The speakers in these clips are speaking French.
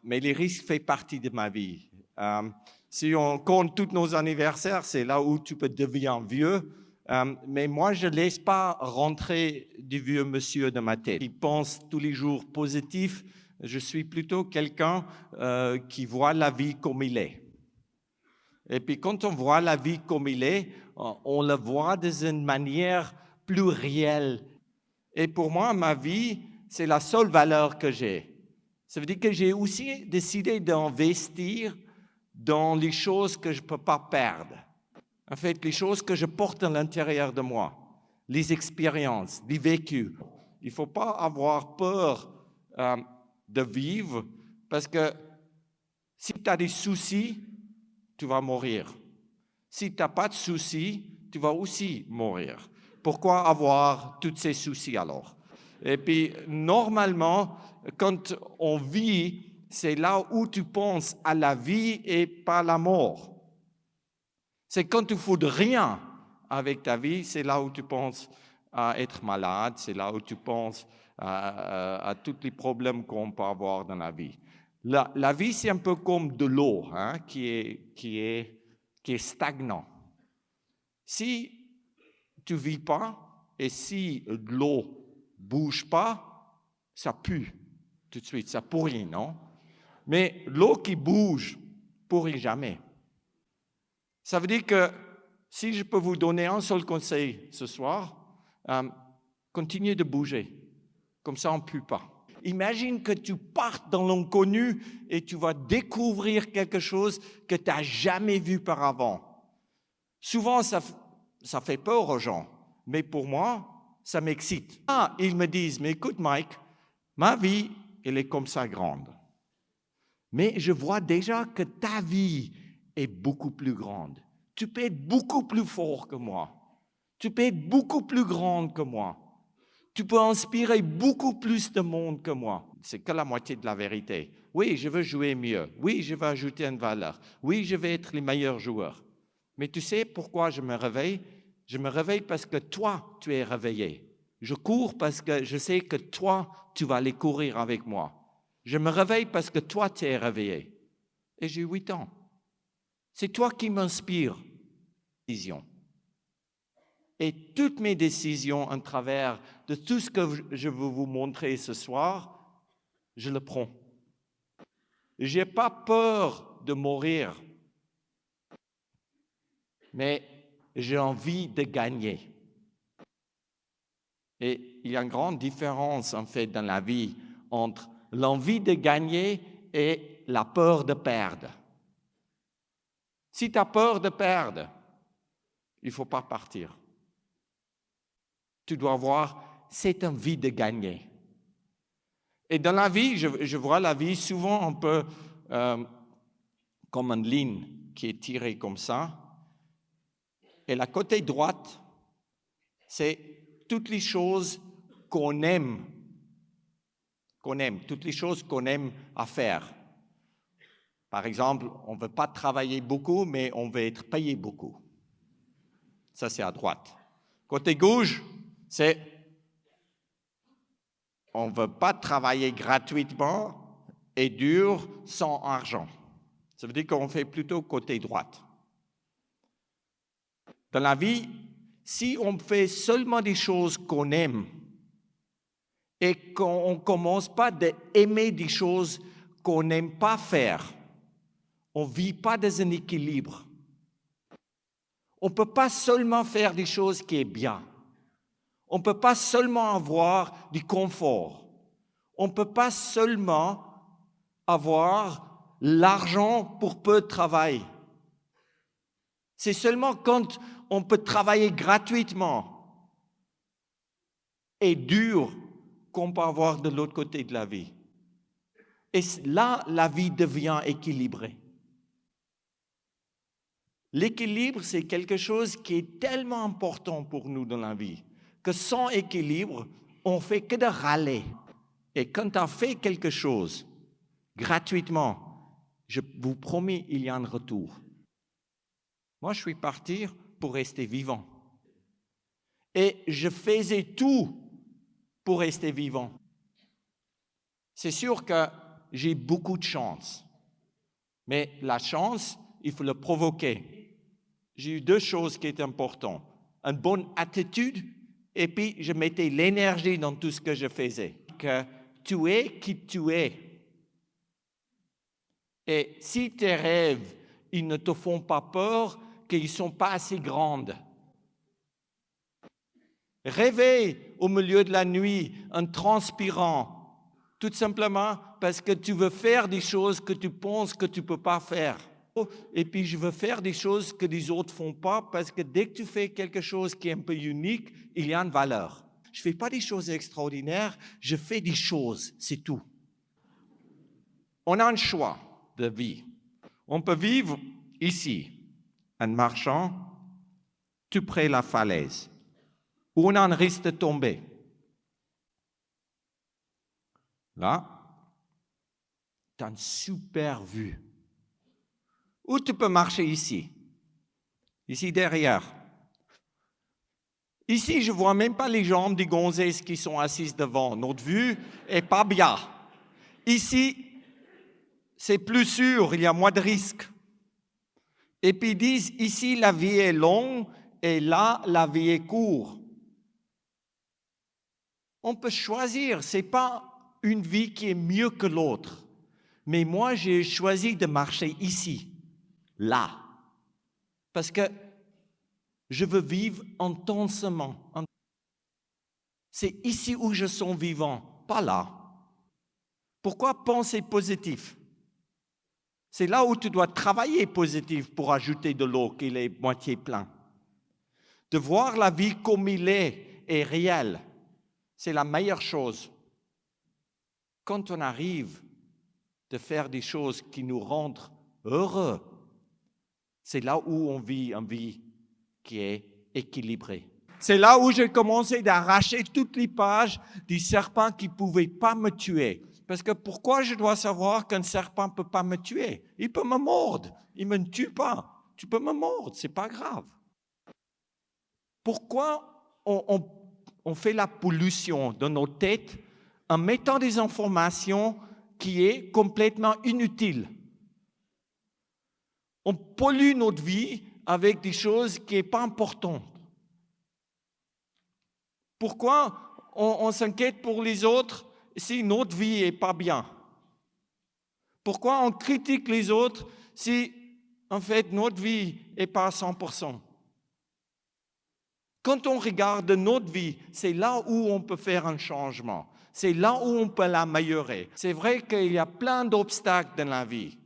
Mais les risques font partie de ma vie. Si on compte tous nos anniversaires, c'est là où tu peux devenir vieux. Mais moi, je ne laisse pas rentrer du vieux monsieur dans ma tête. Il pense tous les jours positif. Je suis plutôt quelqu'un qui voit la vie comme il est. Et puis quand on voit la vie comme il est, on la voit d'une manière plus réelle. Et pour moi, ma vie, c'est la seule valeur que j'ai. Ça veut dire que j'ai aussi décidé d'investir dans les choses que je ne peux pas perdre. En fait, les choses que je porte à l'intérieur de moi, les expériences, les vécus. Il ne faut pas avoir peur de vivre parce que si tu as des soucis, tu vas mourir. Si tu n'as pas de soucis, tu vas aussi mourir. Pourquoi avoir tous ces soucis alors? Et puis, normalement, quand on vit, c'est là où tu penses à la vie et pas à la mort. C'est quand tu ne fous de rien avec ta vie, c'est là où tu penses à être malade, c'est là où tu penses à tous les problèmes qu'on peut avoir dans la vie. La vie, c'est un peu comme de l'eau qui est stagnant. Si tu ne vis pas et si de l'eau ne bouge pas, ça pue tout de suite, ça pourrit, non? Mais l'eau qui bouge pourrit jamais. Ça veut dire que si je peux vous donner un seul conseil ce soir, continuez de bouger, comme ça on ne pue pas. Imagine que tu partes dans l'inconnu et tu vas découvrir quelque chose que tu n'as jamais vu par avant. Souvent, ça fait peur aux gens, mais pour moi, ça m'excite. Ils me disent, mais écoute Mike, ma vie, elle est comme ça grande. Mais je vois déjà que ta vie est beaucoup plus grande. Tu peux être beaucoup plus fort que moi. Tu peux être beaucoup plus grande que moi. Tu peux inspirer beaucoup plus de monde que moi. C'est que la moitié de la vérité. Oui, je veux jouer mieux. Oui, je veux ajouter une valeur. Oui, je vais être le meilleur joueur. Mais tu sais pourquoi je me réveille? Je me réveille parce que toi, tu es réveillé. Je cours parce que je sais que toi, tu vas aller courir avec moi. Je me réveille parce que toi, tu es réveillé. Et j'ai 8 ans. C'est toi qui m'inspires. Et toutes mes décisions en travers de tout ce que je veux vous montrer ce soir, je le prends. Je n'ai pas peur de mourir, mais j'ai envie de gagner. Et il y a une grande différence en fait dans la vie entre l'envie de gagner et la peur de perdre. Si tu as peur de perdre, il ne faut pas partir. Tu dois avoir cette envie de gagner. Et dans la vie, je vois la vie souvent un peu comme une ligne qui est tirée comme ça. Et la côté droite, c'est toutes les choses qu'on aime, toutes les choses qu'on aime à faire. Par exemple, on ne veut pas travailler beaucoup, mais on veut être payé beaucoup. Ça, c'est à droite. Côté gauche, c'est on ne veut pas travailler gratuitement et dur sans argent. Ça veut dire qu'on fait plutôt côté droite. Dans la vie, si on fait seulement des choses qu'on aime et qu'on ne commence pas d'aimer des choses qu'on n'aime pas faire, on ne vit pas dans un équilibre. On ne peut pas seulement faire des choses qui sont bien. On ne peut pas seulement avoir du confort. On ne peut pas seulement avoir l'argent pour peu de travail. C'est seulement quand on peut travailler gratuitement et dur qu'on peut avoir de l'autre côté de la vie. Et là, la vie devient équilibrée. L'équilibre, c'est quelque chose qui est tellement important pour nous dans la vie que sans équilibre, on ne fait que de râler. Et quand tu as fait quelque chose gratuitement, je vous promets, il y a un retour. Moi, je suis parti pour rester vivant. Et je faisais tout pour rester vivant. C'est sûr que j'ai beaucoup de chance. Mais la chance, il faut le provoquer. J'ai eu deux choses qui étaient importantes. Une bonne attitude, et puis je mettais l'énergie dans tout ce que je faisais. Que tu es qui tu es. Et si tes rêves, ils ne te font pas peur, qu'ils ne sont pas assez grands. Rêver au milieu de la nuit en transpirant, tout simplement parce que tu veux faire des choses que tu penses que tu ne peux pas faire. Et puis je veux faire des choses que les autres ne font pas parce que dès que tu fais quelque chose qui est un peu unique, il y a une valeur. Je ne fais pas des choses extraordinaires, je fais des choses, c'est tout. On a un choix de vie. On peut vivre ici, en marchant tout près de la falaise, où on a un risque de tomber. Là, tu as une super vue. Ou tu peux marcher ici derrière. Ici, je ne vois même pas les jambes des gonzesses qui sont assises devant. Notre vue est pas bien. Ici, c'est plus sûr, il y a moins de risques. Et puis ils disent, ici, la vie est longue et là, la vie est courte. On peut choisir, ce n'est pas une vie qui est mieux que l'autre. Mais moi, j'ai choisi de marcher ici, là. Parce que je veux vivre intensément. C'est ici où je sens vivant, pas là. Pourquoi penser positif? C'est là où tu dois travailler positif pour ajouter de l'eau qui est moitié plein. De voir la vie comme il est réelle, c'est la meilleure chose. Quand on arrive de faire des choses qui nous rendent heureux, c'est là où on vit une vie qui est équilibrée. C'est là où j'ai commencé d'arracher toutes les pages des serpents qui ne pouvaient pas me tuer. Parce que pourquoi je dois savoir qu'un serpent ne peut pas me tuer? Il peut me mordre, il ne me tue pas. Tu peux me mordre, ce n'est pas grave. Pourquoi on fait la pollution dans nos têtes en mettant des informations qui sont complètement inutiles? On pollue notre vie avec des choses qui ne sont pas importantes. Pourquoi on s'inquiète pour les autres si notre vie n'est pas bien? Pourquoi on critique les autres si, en fait, notre vie n'est pas à 100%? Quand on regarde notre vie, c'est là où on peut faire un changement. C'est là où on peut l'améliorer. C'est vrai qu'il y a plein d'obstacles dans la vie.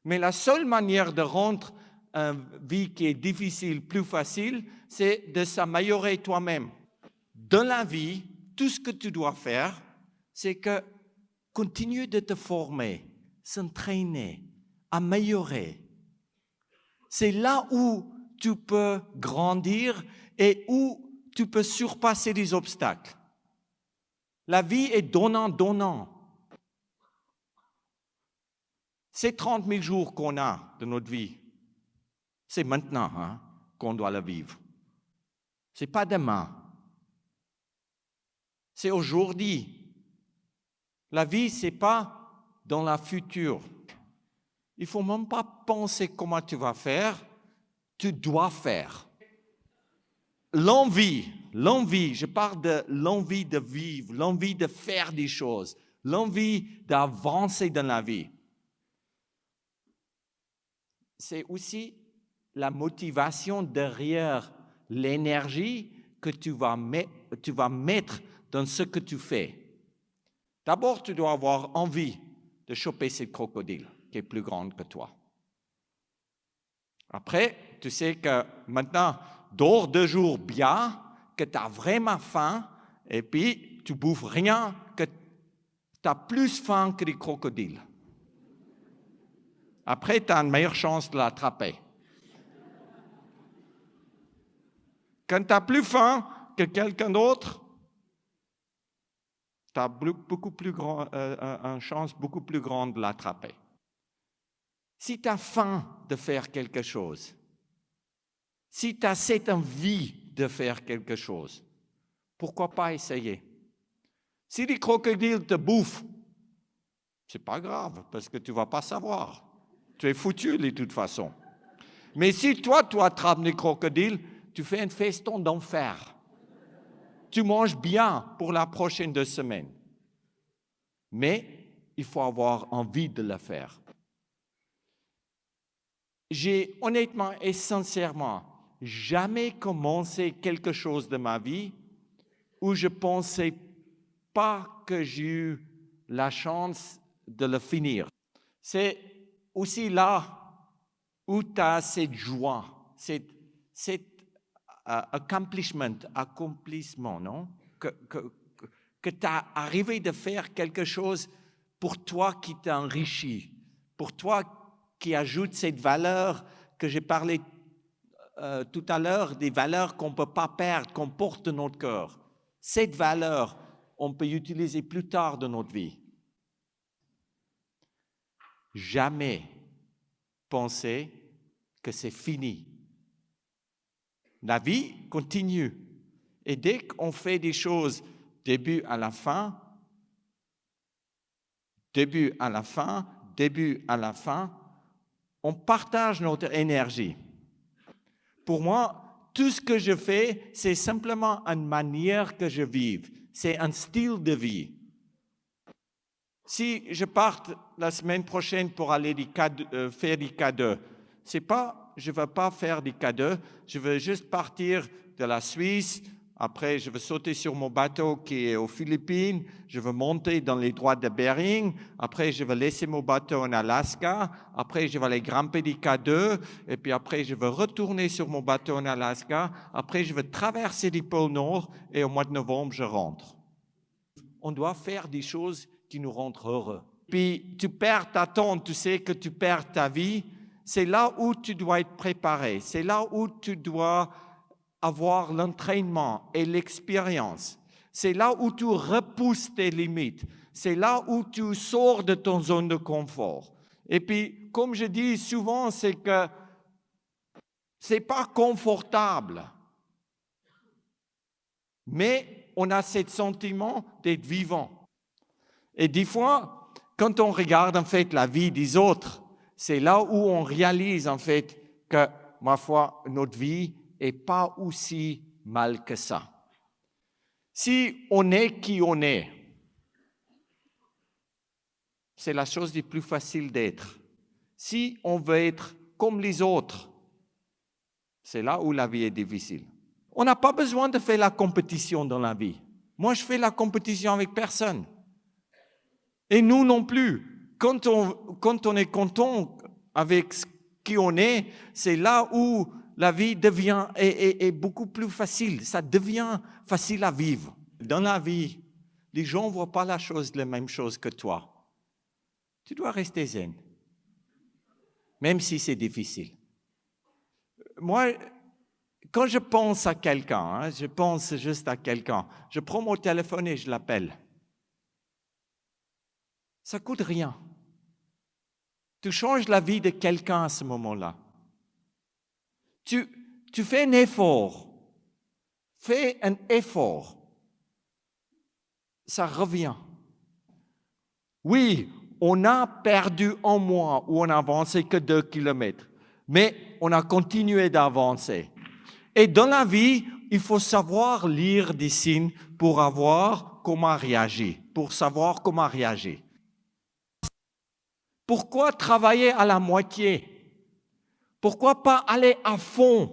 Mais la seule manière de rendre une vie qui est difficile plus facile, c'est de s'améliorer toi-même. Dans la vie, tout ce que tu dois faire, c'est que continue de te former, s'entraîner, améliorer. C'est là où tu peux grandir et où tu peux surpasser les obstacles. La vie est donnant-donnant. Ces 30 000 jours qu'on a de notre vie, c'est maintenant qu'on doit la vivre. Ce n'est pas demain. C'est aujourd'hui. La vie, ce n'est pas dans la future. Il ne faut même pas penser comment tu vas faire. Tu dois faire. L'envie, je parle de l'envie de vivre, l'envie de faire des choses, l'envie d'avancer dans la vie. C'est aussi la motivation derrière l'énergie que tu vas mettre dans ce que tu fais. D'abord, tu dois avoir envie de choper ce crocodile qui est plus grand que toi. Après, tu sais que maintenant, dors 2 jours bien, que tu as vraiment faim, et puis tu bouffes rien, que tu as plus faim que les crocodiles. Après, tu as une meilleure chance de l'attraper. Quand tu as plus faim que quelqu'un d'autre, tu as une chance beaucoup plus grande de l'attraper. Si tu as faim de faire quelque chose, si tu as cette envie de faire quelque chose, pourquoi pas essayer? Si les crocodiles te bouffent, c'est pas grave, parce que tu ne vas pas savoir. Tu es foutu de toute façon. Mais si toi, tu attrapes des crocodiles, tu fais un feston d'enfer. Tu manges bien pour la prochaine 2 semaines. Mais il faut avoir envie de le faire. J'ai honnêtement et sincèrement jamais commencé quelque chose de ma vie où je ne pensais pas que j'ai eu la chance de le finir. C'est aussi là où tu as cette joie, cet accomplissement, non? Que tu as arrivé de faire quelque chose pour toi qui t'enrichit, pour toi qui ajoute cette valeur que j'ai parlé tout à l'heure, des valeurs qu'on ne peut pas perdre, qu'on porte dans notre cœur. Cette valeur, on peut l'utiliser plus tard dans notre vie. Jamais penser que c'est fini. La vie continue. Et dès qu'on fait des choses début à la fin, on partage notre énergie. Pour moi, tout ce que je fais, c'est simplement une manière que je vive. C'est un style de vie. Si je parte la semaine prochaine pour aller faire des cadeaux, c'est pas, je ne veux pas faire des cadeaux, je veux juste partir de la Suisse. Après, je veux sauter sur mon bateau qui est aux Philippines. Je veux monter dans les droites de Bering. Après, je veux laisser mon bateau en Alaska. Après, je vais aller grimper des K2. Et puis après, je veux retourner sur mon bateau en Alaska. Après, je veux traverser les pôles Nord. Et au mois de novembre, je rentre. On doit faire des choses qui nous rendent heureux. Puis, tu perds ta tente, tu sais que tu perds ta vie. C'est là où tu dois être préparé. C'est là où tu dois avoir l'entraînement et l'expérience. C'est là où tu repousses tes limites. C'est là où tu sors de ton zone de confort. Et puis, comme je dis souvent, c'est que c'est pas confortable. Mais on a ce sentiment d'être vivant. Et des fois, quand on regarde en fait la vie des autres, c'est là où on réalise en fait que, ma foi, notre vie n'est pas aussi mal que ça. Si on est qui on est, c'est la chose la plus facile d'être. Si on veut être comme les autres, c'est là où la vie est difficile. On n'a pas besoin de faire la compétition dans la vie. Moi, je fais la compétition avec personne. Et nous non plus. Quand on est content avec qui on est, c'est là où la vie devient est beaucoup plus facile. Ça devient facile à vivre. Dans la vie, les gens ne voient pas la même chose que toi. Tu dois rester zen, même si c'est difficile. Moi, quand je pense à quelqu'un, je pense juste à quelqu'un, je prends mon téléphone et je l'appelle. Ça ne coûte rien. Tu changes la vie de quelqu'un à ce moment-là. Tu fais un effort. Fais un effort. Ça revient. Oui, on a perdu un mois où on n'a avancé que 2 kilomètres, mais on a continué d'avancer. Et dans la vie, il faut savoir lire des signes pour savoir comment réagir. Pourquoi travailler à la moitié? Pourquoi pas aller à fond?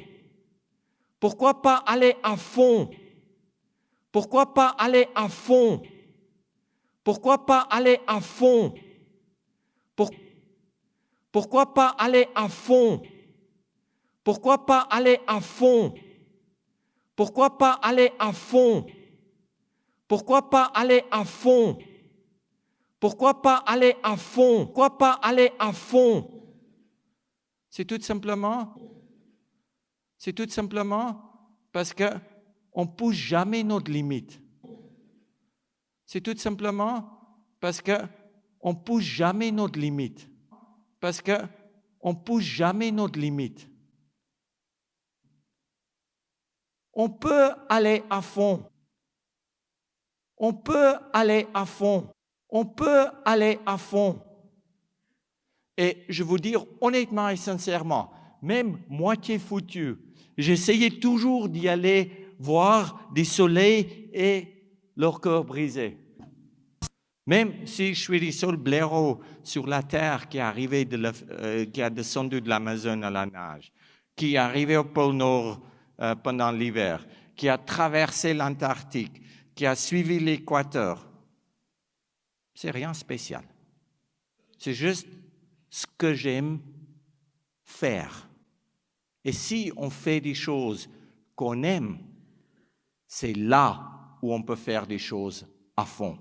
Pourquoi pas aller à fond? Pourquoi pas aller à fond? Pourquoi pas aller à fond? Pourquoi pas aller à fond? Pourquoi pas aller à fond? Pourquoi pas aller à fond? Pourquoi pas aller à fond? Pourquoi pas aller à fond? Pourquoi pas aller à fond? C'est tout simplement parce qu'on ne pousse jamais notre limite. C'est tout simplement parce qu'on ne pousse jamais notre limite. Parce qu'on ne pousse jamais notre limite. On peut aller à fond. On peut aller à fond. On peut aller à fond. Et je vous dire honnêtement et sincèrement, même moitié foutu, j'essayais toujours d'y aller voir des soleils et leur cœur brisé. Même si je suis le seul blaireau sur la terre qui qui a descendu de l'Amazone à la nage, qui est arrivé au pôle Nord pendant l'hiver, qui a traversé l'Antarctique, qui a suivi l'équateur, c'est rien de spécial. C'est juste ce que j'aime faire. Et si on fait des choses qu'on aime, c'est là où on peut faire des choses à fond.